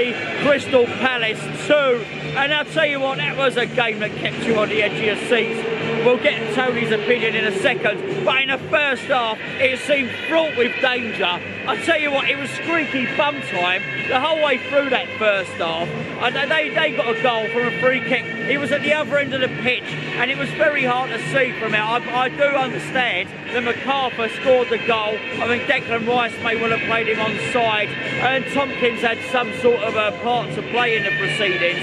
3, Crystal Palace 2. And I'll tell you what, that was a game that kept you on the edge of your seats. We'll get Tony's opinion in a second, but in the first half, it seemed fraught with danger. I tell you what, it was squeaky bum time the whole way through that first half. And they got a goal from a free kick. It was at the other end of the pitch, and it was very hard to see from out. I do understand that MacArthur scored the goal. I mean, Declan Rice may well have played him on side, and Tompkins had some sort of a part to play in the proceedings.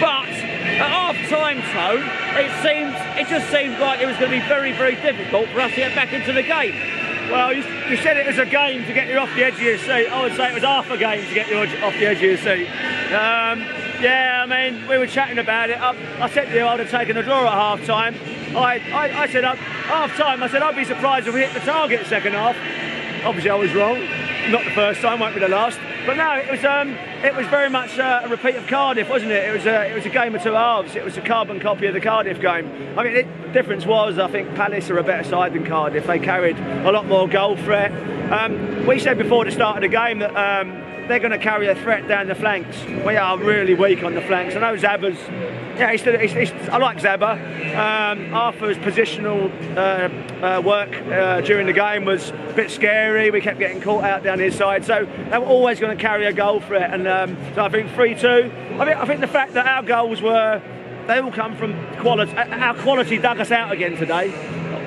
But at half-time, Tone, it just seemed like it was going to be very, very difficult for us to get back into the game. Well, you said it was a game to get you off the edge of your seat. I would say it was half a game to get you off the edge of your seat. Yeah, I mean, we were chatting about it. I said to you I'd have taken a draw at half-time. I said at half-time, I said I'd be surprised if we hit the target second half. Obviously, I was wrong. Not the first time, won't be the last. But no, it was very much a repeat of Cardiff, wasn't it? It was a game of two halves. It was a carbon copy of the Cardiff game. I mean, the difference was, I think Palace are a better side than Cardiff. They carried a lot more goal threat. We said before the start of the game that they're going to carry a threat down the flanks. We are really weak on the flanks. I know Zaba's, yeah, I like Zaba. Arthur's positional work during the game was a bit scary. We kept getting caught out down his side, so they were always going to carry a goal threat. And so I think 3-2. I think the fact that our goals they all come from quality. Our quality dug us out again today.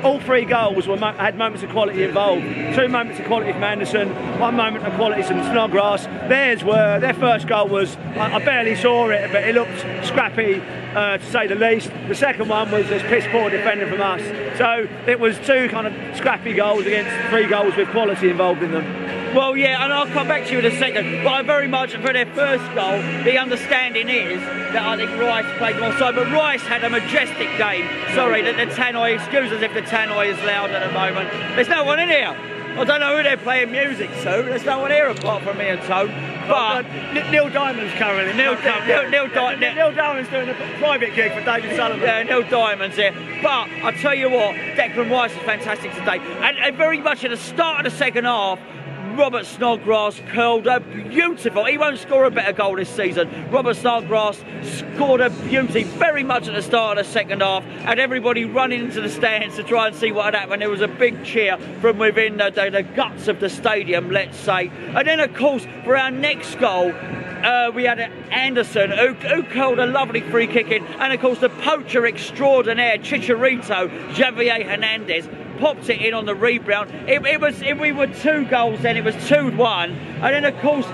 All 3 goals had moments of quality involved. 2 moments of quality from Anderson, 1 moment of quality from Snodgrass. Their first goal was, I barely saw it, but it looked scrappy, to say the least. The second one was this piss poor defender from us. So it was 2 kind of scrappy goals against 3 goals with quality involved in them. Well, yeah, and I'll come back to you in a second, but I very much, for their first goal, the understanding is that I think Rice played them offside, but Rice had a majestic game. Sorry, that the tannoy, excuse us if the tannoy is loud at the moment. There's no one in here. I don't know who they're playing music to. There's no one here apart from me and Tone. But Neil Diamond's currently. Neil Diamond's doing a private gig for David Sullivan. Yeah, Neil Diamond's here. But I tell you what, Declan Rice is fantastic today, and very much at the start of the second half. Robert Snodgrass curled a beautiful, he won't score a better goal this season. Robert Snodgrass scored a beauty very much at the start of the second half, and everybody running into the stands to try and see what had happened. There was a big cheer from within the guts of the stadium, let's say. And then, of course, for our next goal, we had Anderson who curled a lovely free kick in, and of course the poacher extraordinaire Chicharito, Javier Hernandez, popped it in on the rebound. We were 2 goals then, it was 2-1. And then of course,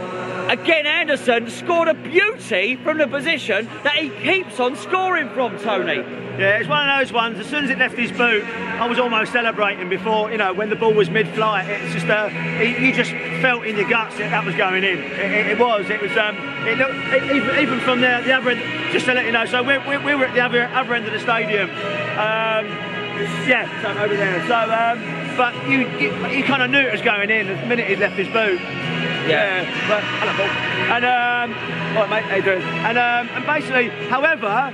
again Anderson scored a beauty from the position that he keeps on scoring from, Tony. Yeah, it's one of those ones, as soon as it left his boot, I was almost celebrating before, you know, when the ball was mid-flight. It's just, you just felt in your guts that was going in. It looked, even from the other end, just to let you know, so we were at the other end of the stadium. Yeah, so over there. So, but you kind of knew it was going in the minute he left his boot. Yeah. But hello, Paul. And what, mate? How you doing? And basically, however,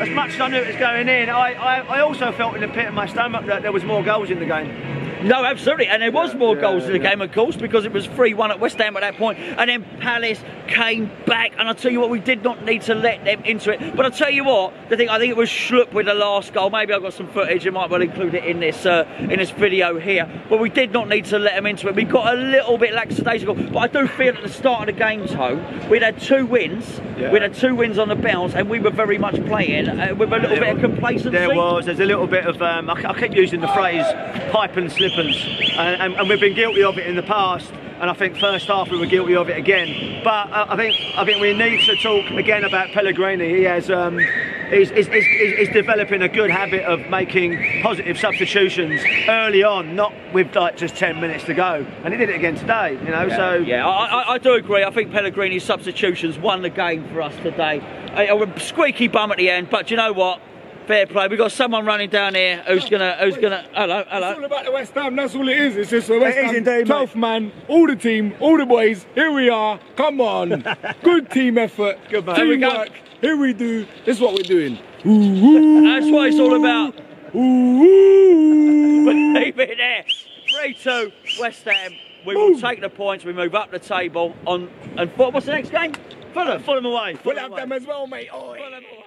as much as I knew it was going in, I also felt in the pit of my stomach that there was more goals in the game. No, absolutely, and there was more goals in the game, of course, because it was 3-1 at West Ham at that point, and then Palace came back, and I'll tell you what, we did not need to let them into it. But I'll tell you what, I think it was Schlupp with the last goal. Maybe I've got some footage, I might well include it in this video here, but we did not need to let them into it. We got a little bit lackadaisical, but I do feel at the start of the game, Tone, we'd had 2 wins, we'd had 2 wins on the bounce, and we were very much playing with a little bit of complacency. There's a little bit of, I keep using the phrase pipe and slippers, and we've been guilty of it in the past, and I think first half we were guilty of it again. But I think we need to talk again about Pellegrini. He has he's developing a good habit of making positive substitutions early on, not with like just 10 minutes to go, and he did it again today, you know. I do agree. I think Pellegrini's substitutions won the game for us today. A squeaky bum at the end, but you know what? Fair play. We've got someone running down here who's gonna. Hello. It's all about the West Ham. That's all it is. It's just a West Ham 12th man, all the team, all the boys. Here we are. Come on. Good team effort. Good man. Teamwork. Here we do. This is what we're doing. That's what it's all about. Ooh. Leave it there. 3-2 West Ham. We will take the points. We move up the table on. And what's the next game? Fulham away. We'll have them as well, mate. Oh, Fulham away.